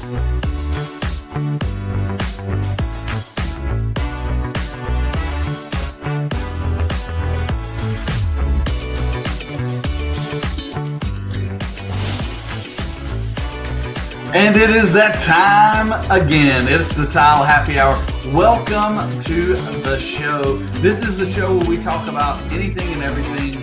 And it is that time again. It's the Tile Happy Hour. Welcome to the show. This is the show where we talk about anything and everything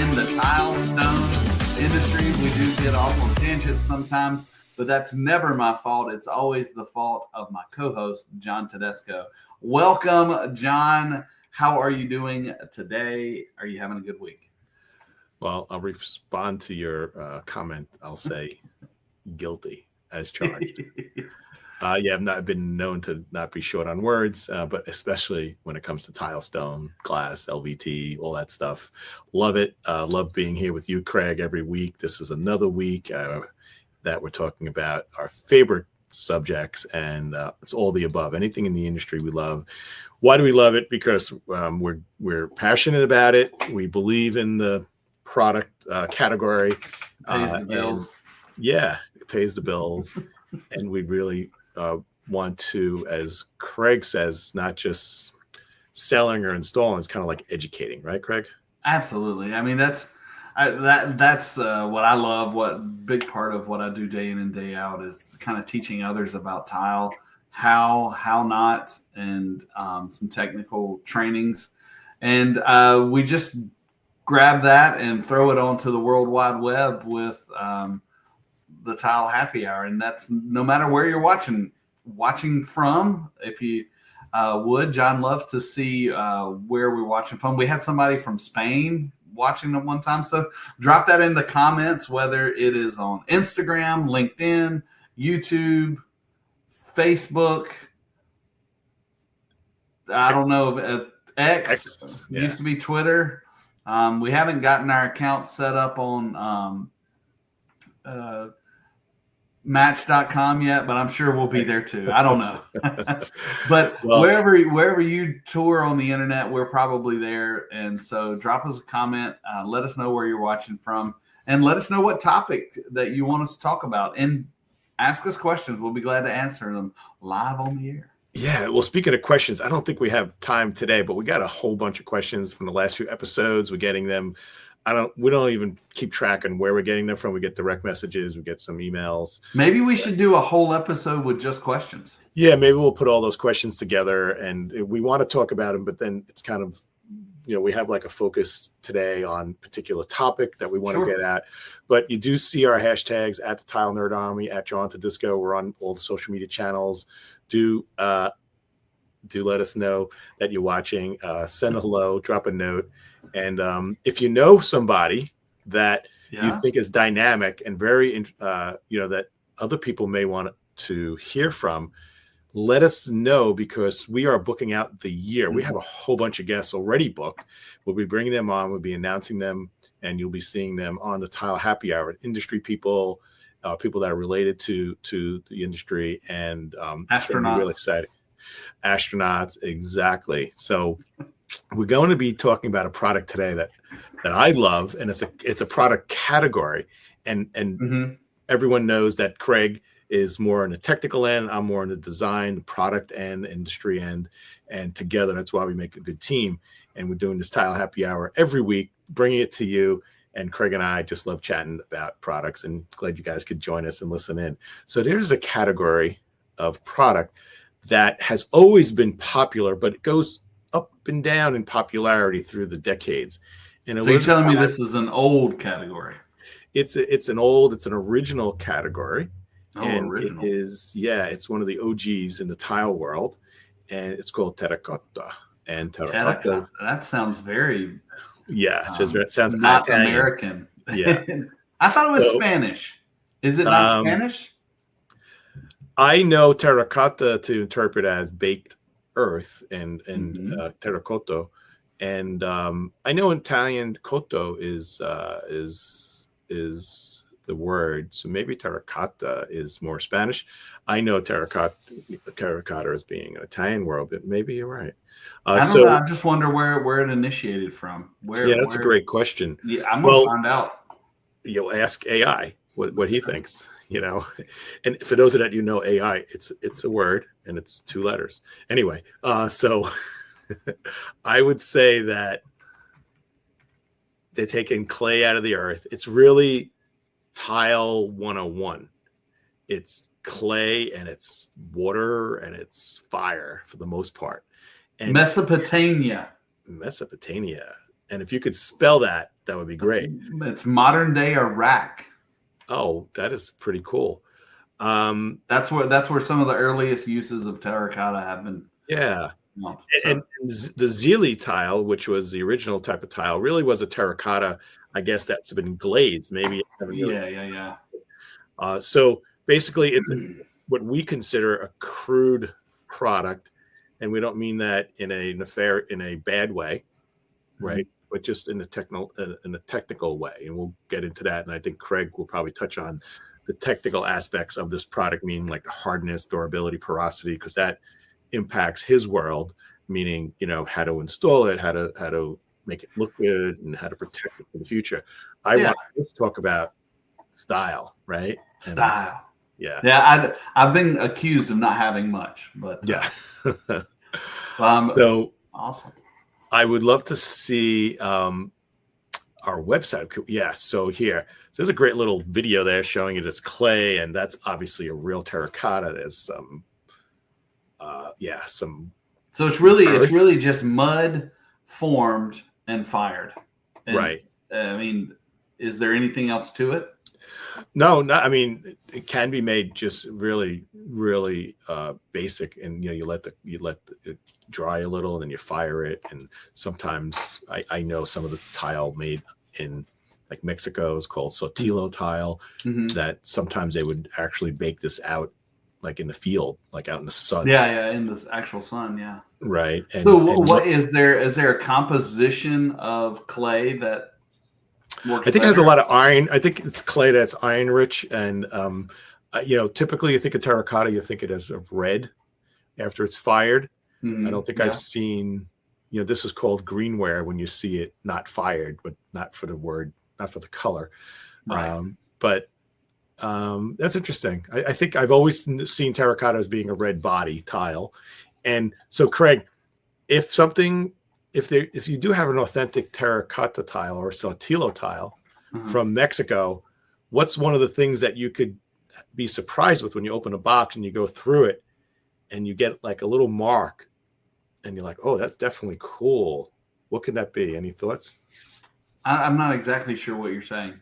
in the tile stone industry. We do get off on tangents sometimes, but that's never my fault. It's always the fault of my co-host, John Tedesco. Welcome, John. How are you doing today? Are you having a good week? Well, I'll respond to your comment. I'll say guilty as charged. I've been known to not be short on words, but especially when it comes to tile stone, glass, LVT, all that stuff. Love it. Love being here with you, Craig, every week. This is another week that we're talking about our favorite subjects, and it's all the above. Anything in the industry we love. Why do we love it? Because we're passionate about it. We believe in the product category. Pays the bills. It pays the bills. And we really want to, as Craig says, not just selling or installing, it's kind of like educating, right, Craig? Absolutely. I mean, that's what I love. What big part of what I do day in and day out is kind of teaching others about tile, how not, and some technical trainings. And we just grab that and throw it onto the World Wide Web with the Tile Happy Hour. And that's no matter where you're watching from. If you would, John loves to see where we're watching from. We had somebody from Spain watching them one time. So drop that in the comments, whether it is on Instagram, LinkedIn, YouTube, Facebook. I don't know if X used to be Twitter. We haven't gotten our account set up on Match.com yet, but I'm sure we'll be there too. I don't know. But wherever you tour on the internet, we're probably there. And so drop us a comment. Let us know where you're watching from. And let us know what topic that you want us to talk about. And ask us questions. We'll be glad to answer them live on the air. Yeah, well, speaking of questions, I don't think we have time today, but we got a whole bunch of questions from the last few episodes. We're getting them. We don't even keep track on where we're getting them from. We get direct messages. We get some emails. Maybe we should do a whole episode with just questions. Yeah, maybe we'll put all those questions together, and we want to talk about them, but then it's kind of, we have like a focus today on a particular topic that we want to get at. But you do see our hashtags at the Tile Nerd Army, at John Tedesco. We're on all the social media channels. Do let us know that you're watching. Send a hello, drop a note. And if you know somebody that you think is dynamic and very, that other people may want to hear from, let us know, because we are booking out the year. We have a whole bunch of guests already booked. We'll be bringing them on. We'll be announcing them, and you'll be seeing them on the Tile Happy Hour. Industry people, people that are related to the industry, and astronauts. Really exciting. Astronauts, exactly. So we're going to be talking about a product today that I love, and it's a product category, and everyone knows that Craig is more on the technical end. I'm more on the design, the product end, industry end, and together that's why we make a good team. And we're doing this Tile Happy Hour every week, bringing it to you. And Craig and I just love chatting about products, and glad you guys could join us and listen in. So there's a category of product that has always been popular, but it goes up and down in popularity through the decades. And so you're telling me this is an old category? It's an original category. Original. It is, it's one of the OGs in the tile world, and it's called Terracotta. And Terracotta. That sounds very... it sounds not Italian. American. Yeah. I thought it was Spanish. Is it not Spanish? I know terracotta to interpret as baked earth and terracotta, and I know in Italian cotto is the word, so maybe terracotta is more Spanish. I know terracotta as being an Italian word, but maybe you're right. I don't know. I just wonder where it initiated from. That's a great question. Yeah, I'm gonna find out. You'll ask AI what he thinks. you know. And for those of that, AI, it's a word and it's 2 letters. Anyway, so I would say that they're taking clay out of the earth. It's really tile 101. It's clay and it's water and it's fire for the most part. And Mesopotamia. And if you could spell that, that would be great. It's modern day Iraq. Oh, that is pretty cool. That's where some of the earliest uses of terracotta have been. Yeah. And the Zeely tile, which was the original type of tile, really was a terracotta. I guess that's been glazed. Maybe. Yeah. So basically, it's what we consider a crude product, and we don't mean that in a bad way, right? But just in a technical way, and we'll get into that. And I think Craig will probably touch on the technical aspects of this product, meaning like the hardness, durability, porosity, because that impacts his world, meaning how to install it, how to make it look good, and how to protect it for the future. I want to talk about style, right? Style. Yeah. I've been accused of not having much, but yeah. So awesome. I would love to see our website. Yeah. So there's a great little video there showing it as clay, and that's obviously a real terracotta. There's some. So it's really just mud formed and fired. And, right. I mean, is there anything else to it? No, I mean, it can be made just really, really basic, and you let it dry a little, and then you fire it. And sometimes I know some of the tile made in like Mexico is called Sotilo tile. That sometimes they would actually bake this out like in the field, like out in the sun. Yeah, in the actual sun. Yeah. Right. And, so, what is there? Is there a composition of clay that? I think it has a lot of iron. I think it's clay that's iron rich, and typically you think of terracotta, you think it as of red after it's fired. I don't think I've seen. This is called greenware when you see it not fired, but not for the color. Right. But that's interesting. I think I've always seen terracotta as being a red body tile, and so Craig, if you do have an authentic terracotta tile or Sotilo tile from Mexico, what's one of the things that you could be surprised with when you open a box and you go through it and you get like a little mark and you're like, oh, that's definitely cool. What could that be? Any thoughts? I'm not exactly sure what you're saying.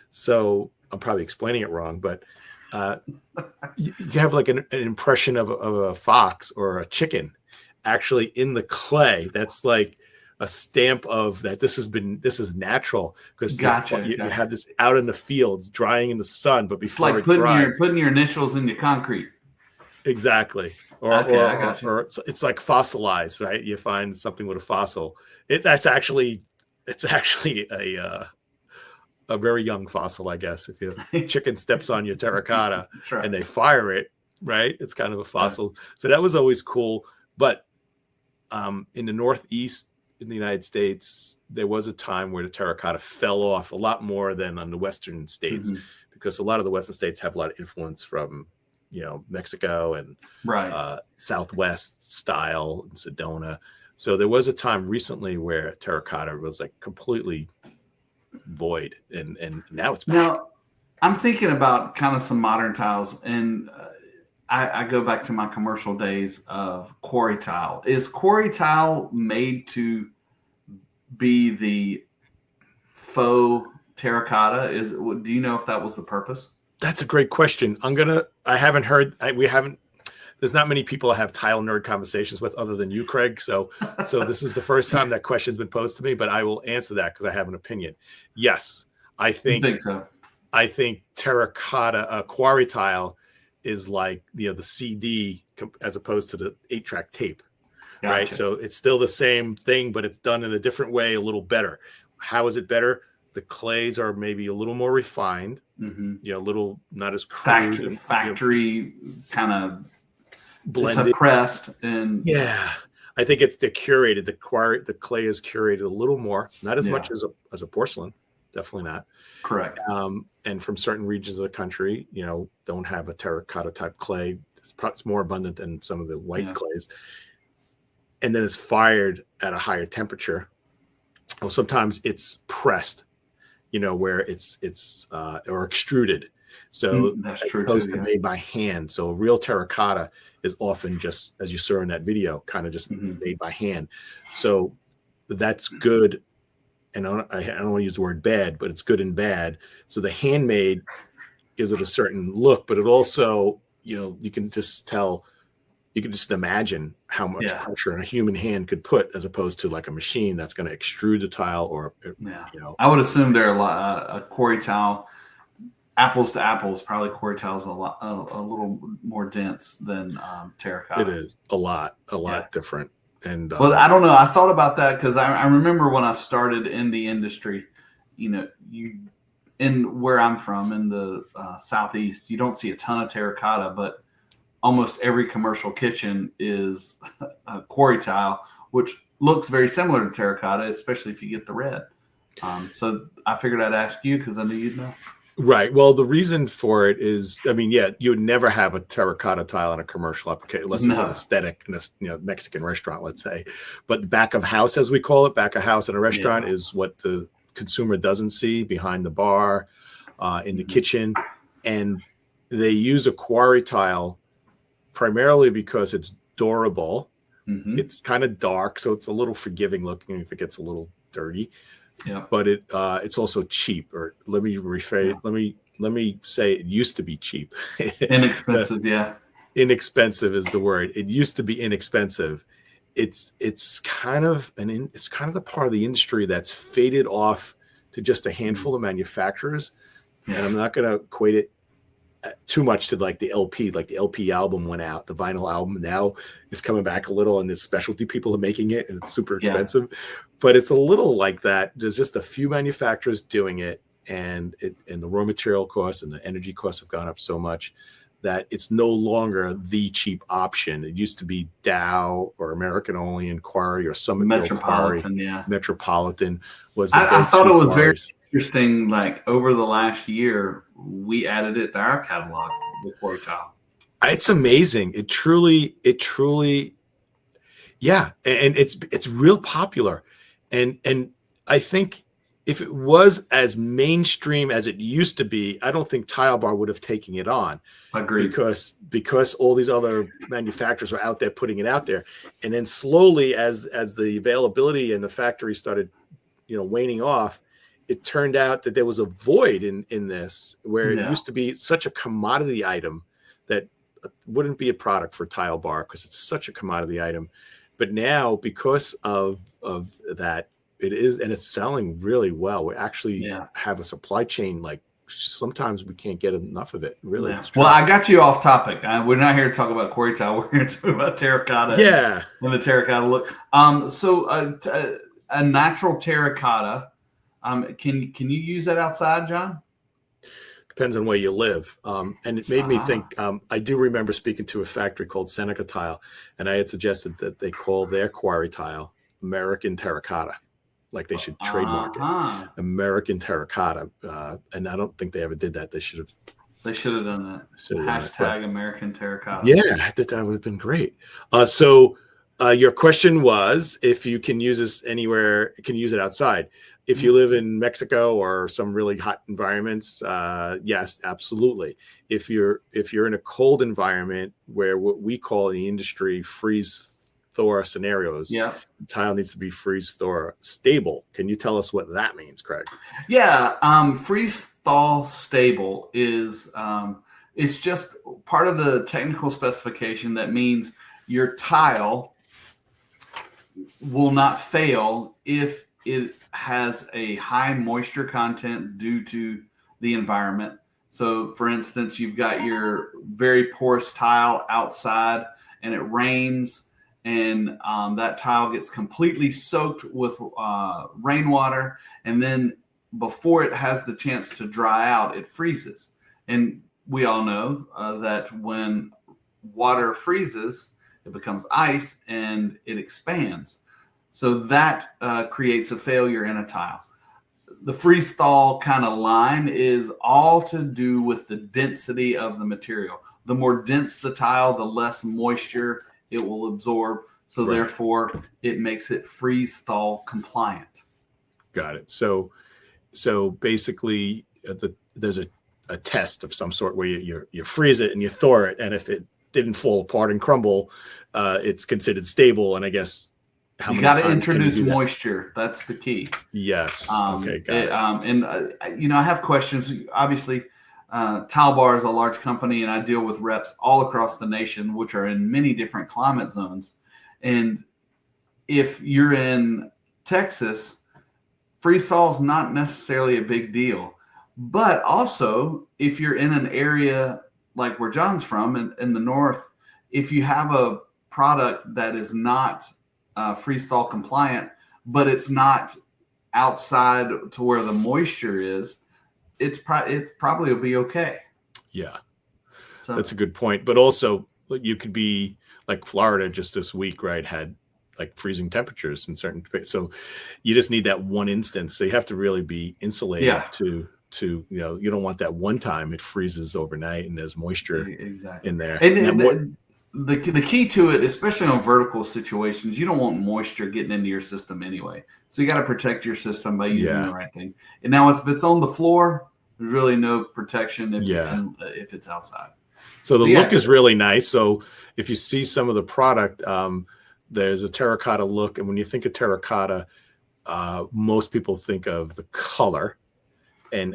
So I'm probably explaining it wrong, but you have like an impression of a fox or a chicken actually in the clay. That's like a stamp of that this is natural, because you have this out in the fields drying in the sun, but before it's like putting your initials into concrete. Exactly. Or it's like fossilized, right? You find something with a fossil. It's actually a very young fossil, I guess. If your chicken steps on your terracotta right. and they fire it, right? It's kind of a fossil. Right. So that was always cool. But in the Northeast in the United States, there was a time where the terracotta fell off a lot more than on the Western states, because a lot of the Western states have a lot of influence from, Mexico and Southwest style and Sedona. So there was a time recently where terracotta was like completely void, and now it's back. Now I'm thinking about kind of some modern tiles, and I go back to my commercial days of quarry tile. Is quarry tile made to be the faux terracotta? Do you know if that was the purpose? That's a great question. There's not many people I have tile nerd conversations with other than you, Craig. So this is the first time that question's been posed to me, but I will answer that because I have an opinion. Yes, I think so. I think terracotta quarry tile is like the CD as opposed to the 8-track tape, gotcha. Right? So it's still the same thing, but it's done in a different way, a little better. How is it better? The clays are maybe a little more refined, a little not as crude. Factory kind of blended, pressed, and I think they're curated. The clay is curated a little more, not as much as a porcelain, definitely not. Correct. and from certain regions of the country, don't have a terracotta type clay. It's more abundant than some of the white clays. And then it's fired at a higher temperature. Or sometimes it's pressed, where it's or extruded. So that's as true opposed too, to made by hand. So real terracotta is often just, as you saw in that video, kind of just made by hand. So that's good. And I don't want to use the word bad, but it's good and bad. So the handmade gives it a certain look, but it also, you can just tell, you can just imagine how much pressure a human hand could put, as opposed to like a machine that's going to extrude the tile or, I would assume they're a quarry tile, apples to apples, probably quarry tile is a little more dense than terracotta. It is a lot different. And well, I don't know. I thought about that because I remember when I started in the industry, in where I'm from in the Southeast, you don't see a ton of terracotta, but almost every commercial kitchen is a quarry tile, which looks very similar to terracotta, especially if you get the red. So I figured I'd ask you because I knew you'd know. Right. Well, the reason for it is, you would never have a terracotta tile in a commercial application unless it's an aesthetic in a Mexican restaurant, let's say. But back of house, as we call it, back of house in a restaurant is what the consumer doesn't see behind the bar, in the kitchen. And they use a quarry tile primarily because it's durable. It's kind of dark, so it's a little forgiving looking if it gets a little dirty. Yeah, but it's also cheap. Or let me rephrase. Let me say it used to be cheap. Inexpensive, Inexpensive is the word. It used to be inexpensive. It's kind of the part of the industry that's faded off to just a handful of manufacturers. And I'm not going to equate it too much to like the LP. Like the LP album went out, the vinyl album. Now it's coming back a little, and it's specialty people are making it, and it's super expensive. But it's a little like that. There's just a few manufacturers doing it, and the raw material costs and the energy costs have gone up so much that it's no longer the cheap option. It used to be Dow or American Only and Quarry or Summit Metropolitan. Quarry. Metropolitan was. I thought it was very interesting. Like over the last year, we added it to our catalog, the quarry tile. It's amazing. It truly, yeah, and it's real popular. And I think if it was as mainstream as it used to be, I don't think Tilbar would have taken it on. Agreed. Because all these other manufacturers are out there putting it out there. And then slowly as the availability in the factory started, waning off, it turned out that there was a void in this where it used to be such a commodity item that wouldn't be a product for Tilbar because it's such a commodity item. But now, because of that, it is, and it's selling really well. We actually have a supply chain. Like sometimes we can't get enough of it. Really. Yeah. Well, I got you off topic. We're not here to talk about quarry tile. We're here to talk about terracotta. Yeah. And the terracotta look. So a natural terracotta. Can you use that outside, John? Depends on where you live. And it made me think, I do remember speaking to a factory called Seneca Tile, and I had suggested that they call their quarry tile American Terracotta, like they should trademark it. American Terracotta. And I don't think they ever did that. They should have done that. Hashtag American Terracotta. Yeah, I think that would have been great. So your question was if you can use this anywhere, you can use it outside. If you live in Mexico or some really hot environments, yes, absolutely. If you're in a cold environment where what we call in the industry freeze-thaw scenarios, the tile needs to be freeze-thaw stable. Can you tell us what that means, Craig? Yeah, freeze-thaw stable is it's just part of the technical specification that means your tile will not fail if it has a high moisture content due to the environment. So for instance, you've got your very porous tile outside and it rains and that tile gets completely soaked with rainwater. And then before it has the chance to dry out, it freezes. And we all know that when water freezes, it becomes ice and it expands. So that creates a failure in a tile. the freeze thaw kind of line is all to do with the density of the material. The more dense the tile, the less moisture it will absorb. So therefore, it makes it freeze thaw compliant. Got it. So basically, there's a test of some sort where you freeze it and you thaw it, and if it didn't fall apart and crumble, it's considered stable. And I guess you got to introduce moisture. That's the key. Yes. Okay. Got it. I have questions. Obviously, Tilbar is a large company, and I deal with reps all across the nation, which are in many different climate zones. And if you're in Texas, freeze thaw is not necessarily a big deal. But also, if you're in an area like where John's from in the north, if you have a product that is not freeze thaw compliant, but it's not outside to where the moisture is, it probably will be okay. Yeah, so that's a good point. But also, you could be like Florida just this week, right? Had like freezing temperatures in certain places. So you just need that one instance. So you have to really be insulated to you don't want that one time it freezes overnight and there's moisture in there. And the key to it, especially on vertical situations, you don't want moisture getting into your system anyway. So you got to protect your system by using the right thing. And now if it's on the floor, there's really no protection if it's outside. So the look is really nice. So if you see some of the product, there's a terracotta look. And when you think of terracotta, most people think of the color. And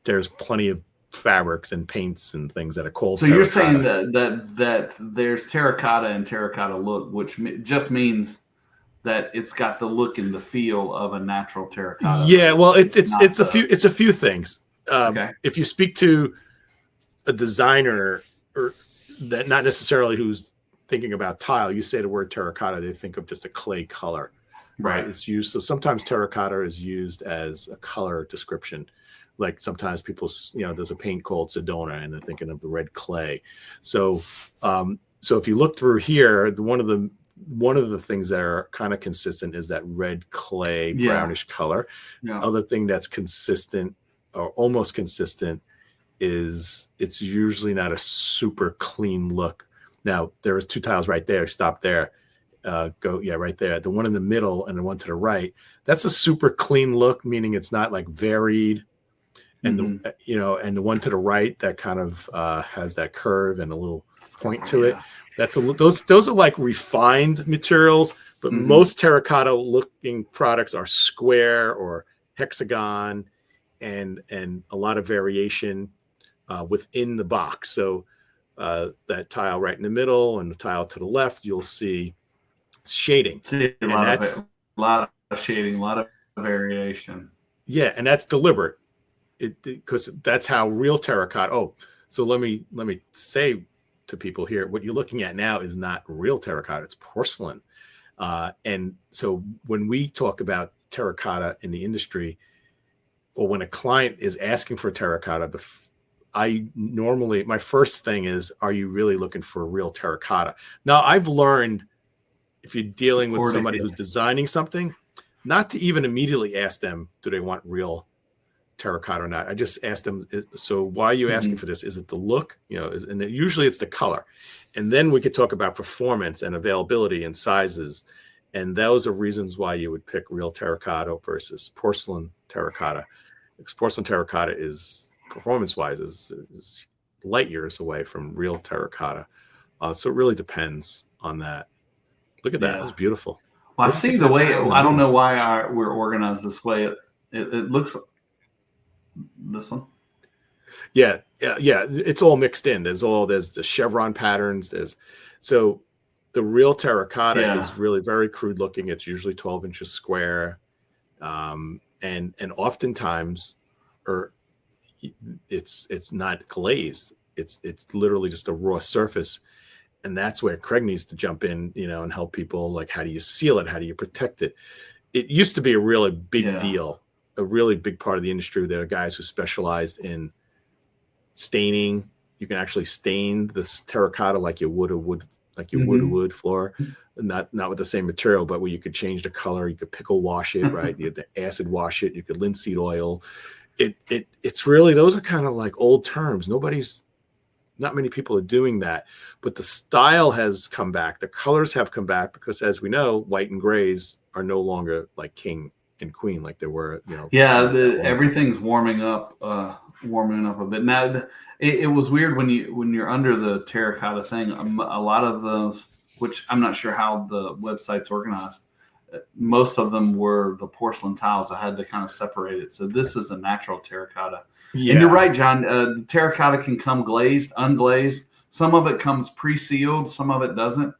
there's plenty of fabrics and paints and things that are called. So you're saying that there's terracotta and terracotta look, which just means that it's got the look and the feel of a natural terracotta. Yeah, well, it's a few things. If you speak to a designer or that not necessarily who's thinking about tile, you say the word terracotta, they think of just a clay color. Right. It's used. So sometimes terracotta is used as a color description. Like sometimes people, there's a paint called Sedona and they're thinking of the red clay. So if you look through here, one of the things that are kind of consistent is that red clay brownish color. Yeah. Other thing that's consistent or almost consistent is it's usually not a super clean look. Now there was two tiles right there. Stop there. Right there. The one in the middle and the one to the right, that's a super clean look, meaning it's not like varied. And and the one to the right that kind of has that curve and a little point to it. That's those are like refined materials, but most terracotta looking products are square or hexagon and a lot of variation within the box. So that tile right in the middle and the tile to the left, you'll see shading. A lot of shading, a lot of variation. Yeah, and that's deliberate. Because that's how real terracotta. So let me say to people here, what you're looking at now is not real terracotta; it's porcelain. And so when we talk about terracotta in the industry, or when a client is asking for terracotta, my first thing is, are you really looking for real terracotta? Now I've learned, if you're dealing with somebody who's designing something, not to even immediately ask them, do they want real terracotta or not? I just ask them, so why are you asking for this? Is it the look? And usually it's the color. And then we could talk about performance and availability and sizes. And those are reasons why you would pick real terracotta versus porcelain terracotta. Because porcelain terracotta is, performance-wise, is light years away from real terracotta. So it really depends on that. Look at that. It's beautiful. Well, I see the way, I don't know why we're organized this way. It looks this one. Yeah. It's all mixed in. There's the chevron patterns. So the real terracotta is really very crude looking. It's usually 12 inches square. And oftentimes, it's not glazed. It's literally just a raw surface. And that's where Craig needs to jump in, and help people. Like, how do you seal it? How do you protect it? It used to be a really big deal, a really big part of the industry. There are guys who specialized in staining. You can actually stain this terracotta like you would a wood like you would a wood floor, not with the same material, but where you could change the color, you could pickle wash it, right? You had to acid wash it, you could linseed oil. It's really, those are kind of like old terms. Not many people are doing that, but the style has come back. The colors have come back because, as we know, white and grays are no longer like king and queen like they were, Yeah, everything's warming up a bit now. It was weird when you're under the terracotta thing. A lot of those, which I'm not sure how the website's organized, most of them were the porcelain tiles. I had to kind of separate it. So this is a natural terracotta. Yeah. And you're right, John. The terracotta can come glazed, unglazed. Some of it comes pre-sealed. Some of it doesn't.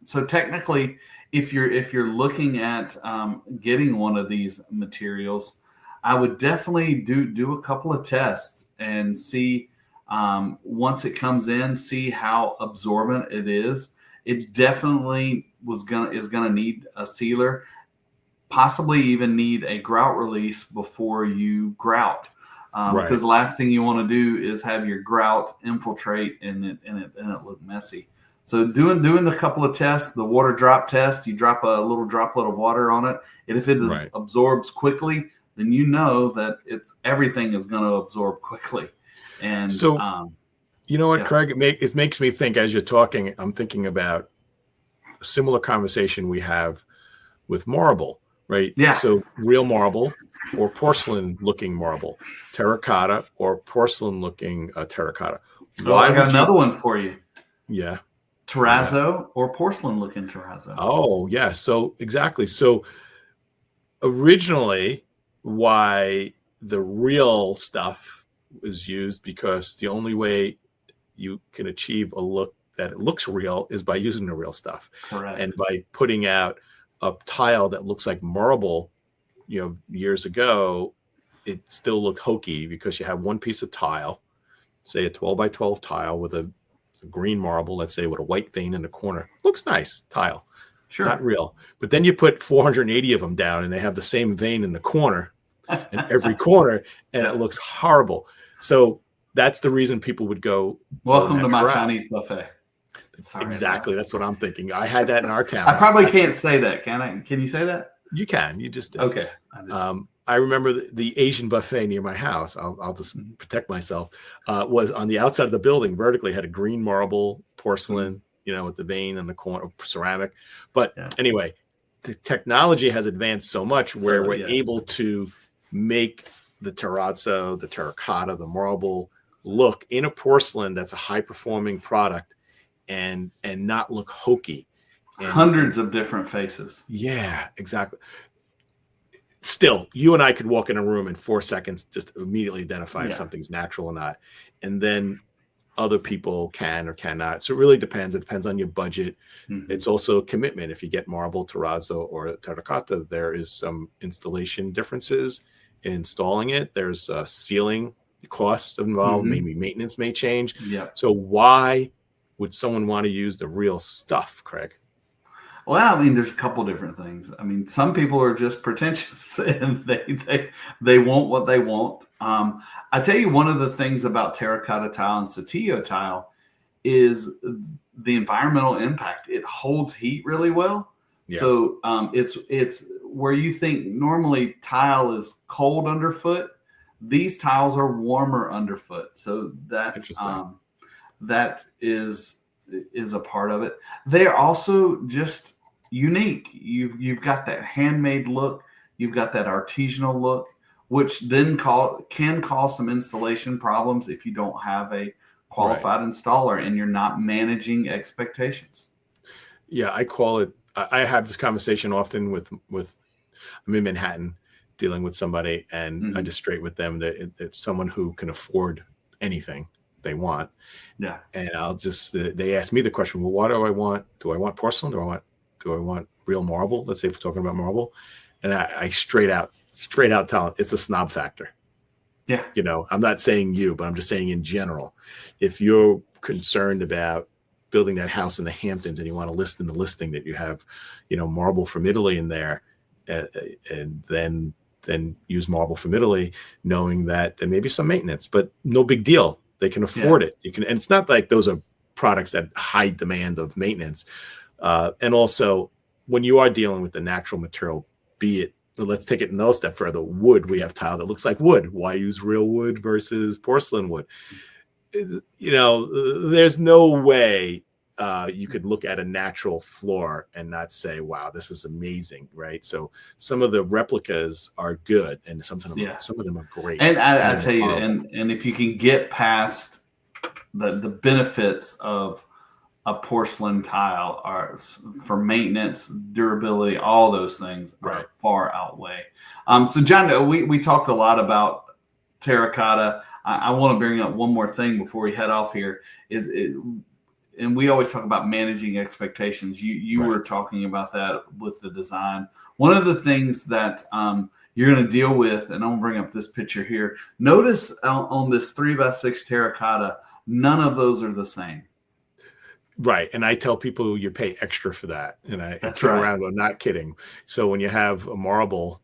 So technically, if you're looking at getting one of these materials, I would definitely do a couple of tests and see once it comes in, see how absorbent it is. It definitely is gonna need a sealer, possibly even need a grout release before you grout. Because the last thing you want to do is have your grout infiltrate and it look messy. So doing a couple of tests, the water drop test, you drop a little droplet of water on it, and if it absorbs quickly, then you know that everything is going to absorb quickly. And so, you know what, Craig, it makes me think, as you're talking, I'm thinking about a similar conversation we have with marble, right? Yeah. So real marble or porcelain looking marble, terracotta or porcelain looking terracotta. I got another one for you. Yeah. Terrazzo or porcelain looking terrazzo. Oh, yeah. So exactly. So originally, why the real stuff was used, because the only way you can achieve a look that it looks real is by using the real stuff. Correct. And by putting out a tile that looks like marble, years ago, it still looked hokey because you have one piece of tile, say a 12 by 12 tile with a green marble, let's say with a white vein in the corner. Looks nice, tile. Sure. Not real. But then you put 480 of them down and they have the same vein in the corner in every corner, and it looks horrible. So that's the reason people would go. Welcome to my Chinese buffet. Sorry, exactly. That's what I'm thinking. I had that in our town. I probably can't say that, can I? Can you say that? You can. You just did. Okay. I remember the Asian buffet near my house. I'll just protect myself. Was on the outside of the building, vertically, had a green marble porcelain, with the vein in the corner, ceramic. But anyway, the technology has advanced so much where we're able to make the terrazzo, the terracotta, the marble look in a porcelain that's a high performing product and not look hokey. And hundreds of different faces. Yeah, exactly. Still, you and I could walk in a room in 4 seconds, just immediately identify if something's natural or not. And then other people can or cannot. So it really depends. It depends on your budget. Mm-hmm. It's also a commitment. If you get marble, terrazzo, or terracotta, there is some installation differences in installing it. There's sealing costs involved. Mm-hmm. Maybe maintenance may change. Yeah. So why would someone want to use the real stuff, Craig? Well, I mean, there's a couple different things. I mean, some people are just pretentious and they want what they want. I tell you, one of the things about terracotta tile and Satillo tile is the environmental impact. It holds heat really well. Yeah. So it's where you think normally tile is cold underfoot. These tiles are warmer underfoot. So that is a part of it. They're also just unique. You've got that handmade look. You've got that artisanal look, which then can cause some installation problems if you don't have a qualified installer and you're not managing expectations. Yeah, I call it. I have this conversation often with I'm in Manhattan dealing with somebody, and I just straight with them that it's someone who can afford anything they want. Yeah. And I'll just they ask me the question, well, what do I want? Do I want porcelain? Do I want real marble? Let's say if we're talking about marble. And I straight out tell them it's a snob factor. Yeah. I'm not saying you, but I'm just saying in general, if you're concerned about building that house in the Hamptons and you want to list in the listing that you have, marble from Italy in there, and then use marble from Italy, knowing that there may be some maintenance, but no big deal. They can afford it. You can, and it's not like those are products that high demand of maintenance. And also, when you are dealing with the natural material, be it, let's take it another step further, wood. We have tile that looks like wood. Why use real wood versus porcelain wood? There's no way you could look at a natural floor and not say, wow, this is amazing, right? So some of the replicas are good, and some of them are great. And I tell you, and if you can get past the benefits of a porcelain tile are for maintenance, durability, all those things are far outweigh. So John, we talked a lot about terracotta. I want to bring up one more thing before we head off here. And we always talk about managing expectations. You were talking about that with the design. One of the things that you're going to deal with, and I'm going to bring up this picture here. Notice on this 3x6 terracotta, none of those are the same. Right. And I tell people you pay extra for that. And I That's turn right. around, I'm not kidding. So when you have a marble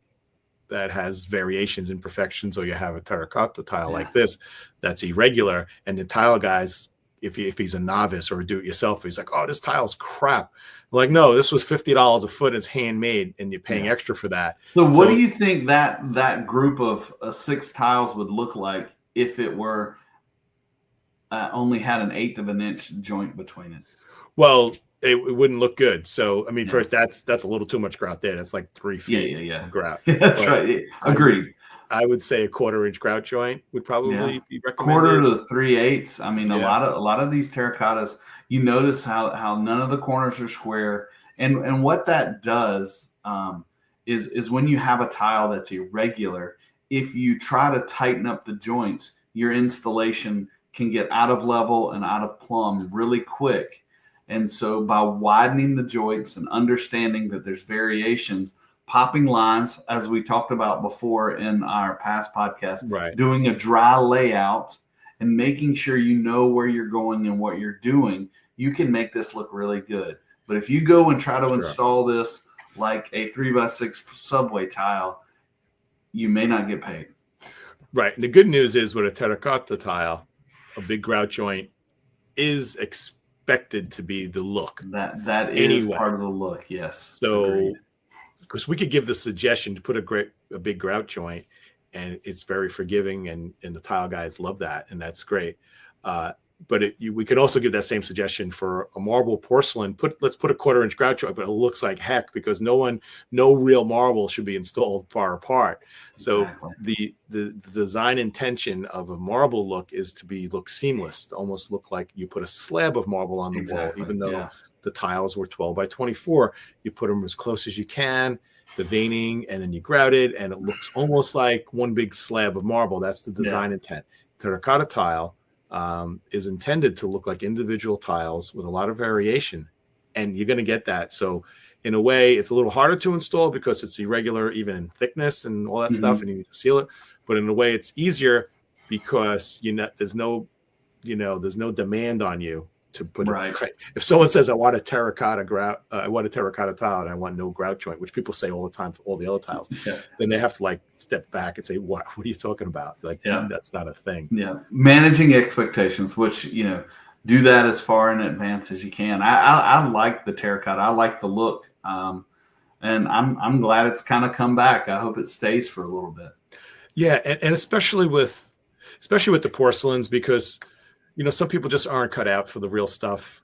that has variations, imperfections, or you have a terracotta tile like this, that's irregular. And the tile guys, if he's a novice or a do-it-yourself, he's like, oh, this tile's crap. I'm like, no, this was $50 a foot. It's handmade, and you're paying extra for that. So what do you think that group of 6 tiles would look like if it were only had an 1/8 of an inch joint between it? Well, it wouldn't look good. So, I mean, first, that's a little too much grout there. That's like 3 feet of grout. That's right. Agreed. I would say a 1/4 inch grout joint would probably be Quarter recommended. to 3/8. I mean, a lot of these terracottas, you notice how none of the corners are square, and what that does is when you have a tile that's irregular, if you try to tighten up the joints, your installation can get out of level and out of plumb really quick. And so by widening the joints and understanding that there's variations, popping lines, as we talked about before in our past podcast, doing a dry layout and making sure you know where you're going and what you're doing, you can make this look really good. But if you go and try to install this like a 3x6 subway tile, you may not get paid. Right. And the good news is with a terracotta tile, a big grout joint is expected to be the look. That is part of the look, yes. So, because we could give the suggestion to put a big grout joint, and it's very forgiving, and the tile guys love that, and that's great. But we could also give that same suggestion for a marble porcelain. Let's put a 1/4 inch grout joint, but it looks like heck, because no real marble should be installed far apart. So the design intention of a marble look is to look seamless, to almost look like you put a slab of marble on the wall, even though the tiles were 12 by 24. You put them as close as you can, the veining, and then you grout it, and it looks almost like one big slab of marble. That's the design intent. Terracotta tile is intended to look like individual tiles with a lot of variation, and you're going to get that. So in a way, it's a little harder to install because it's irregular, even in thickness and all that stuff, and you need to seal it. But in a way, it's easier because there's no demand on you to put it. If someone says, I want a terracotta grout, I want a terracotta tile, and I want no grout joint, which people say all the time for all the other tiles, then they have to step back and say, what are you talking about? That's not a thing. Managing expectations, which do that as far in advance as you can. I like the terracotta. I like the look, and I'm glad it's kind of come back. I hope it stays for a little bit. Yeah, and especially with the porcelains, because some people just aren't cut out for the real stuff.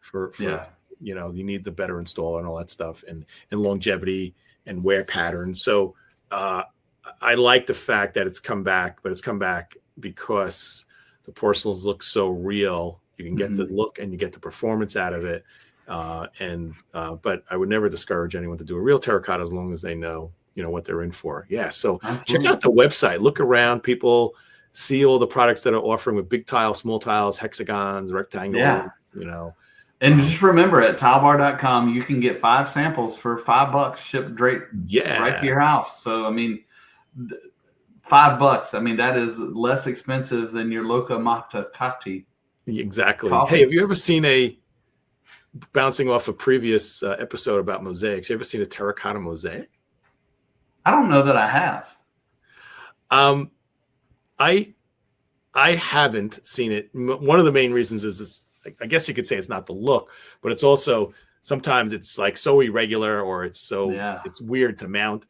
You need the better installer and all that stuff, and longevity and wear patterns. So I like the fact that it's come back, but it's come back because the porcelains look so real. You can get the look and you get the performance out of it. But I would never discourage anyone to do a real terracotta as long as they know what they're in for. Yeah. So check out the website, look around, people. See all the products that are offering with big tiles, small tiles, hexagons, rectangles, And just remember, at tilbar.com, you can get 5 samples for $5 shipped right to your house. So, I mean, $5. I mean, that is less expensive than your Loca Matacati. Exactly. coffee. Hey, have you ever seen bouncing off a previous episode about mosaics, you ever seen a terracotta mosaic? I don't know that I have. I haven't seen it. One of the main reasons is I guess you could say it's not the look, but it's also sometimes it's like so irregular or it's weird to mount.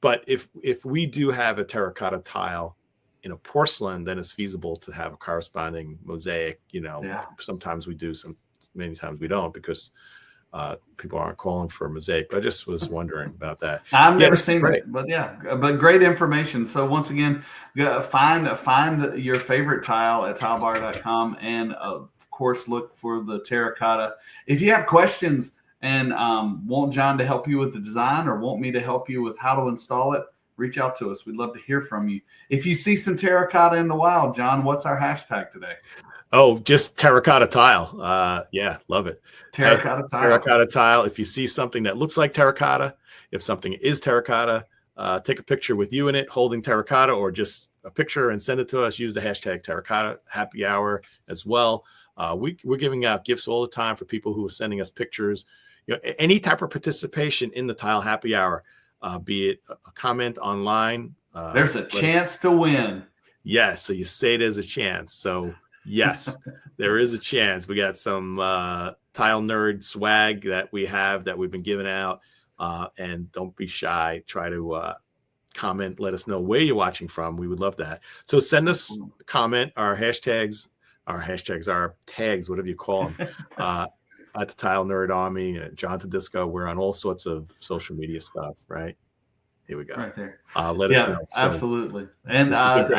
But if we do have a terracotta tile in a porcelain, then it's feasible to have a corresponding mosaic. Sometimes we do, many times we don't, because people aren't calling for a mosaic. But I just was wondering about that. I've never seen it, but but great information. So once again, find your favorite tile at tilebar.com, and of course look for the terracotta. If you have questions and want John to help you with the design, or want me to help you with how to install it, reach out to us. We'd love to hear from you. If you see some terracotta in the wild, John, what's our hashtag today? Oh, just terracotta tile. Love it. Terracotta tile. Terracotta tile. If you see something that looks like terracotta, if something is terracotta, take a picture with you in it holding terracotta, or just a picture and send it to us. Use the hashtag terracotta happy hour as well. We're giving out gifts all the time for people who are sending us pictures. Any type of participation in the tile happy hour, be it a comment online. There's a chance to win. Yes. So you say there's a chance. So yes, there is a chance. We got some tile nerd swag that we've been giving out. And don't be shy. Try to comment. Let us know where you're watching from. We would love that. So send us a comment. Our tags, whatever you call them, at the Tile Nerd Army, John Tedisco. We're on all sorts of social media stuff, right? Here we go. Right there. Let us know. So, absolutely. And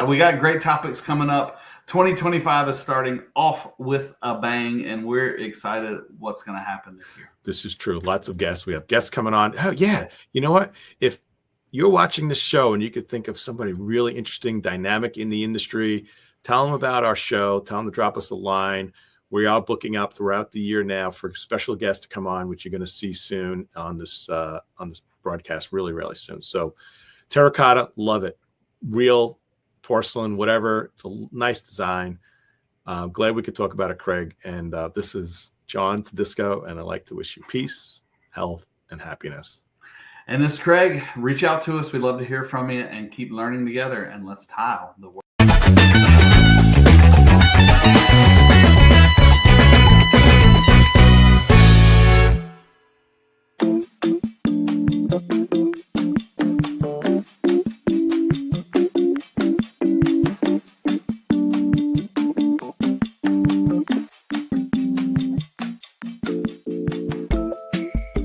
we got great topics coming up. 2025 is starting off with a bang, and we're excited what's going to happen this year. This is true. Lots of guests. We have guests coming on. Oh, yeah. You know what? If you're watching this show and you could think of somebody really interesting, dynamic in the industry, tell them about our show. Tell them to drop us a line. We are booking up throughout the year now for special guests to come on, which you're going to see soon on this broadcast, really, really soon. So terracotta, love it. Real porcelain, whatever. It's a nice design. I'm glad we could talk about it, Craig. And this is John Tedisco, and I'd like to wish you peace, health, and happiness. And this is Craig. Reach out to us. We'd love to hear from you, and keep learning together, and let's tile the world.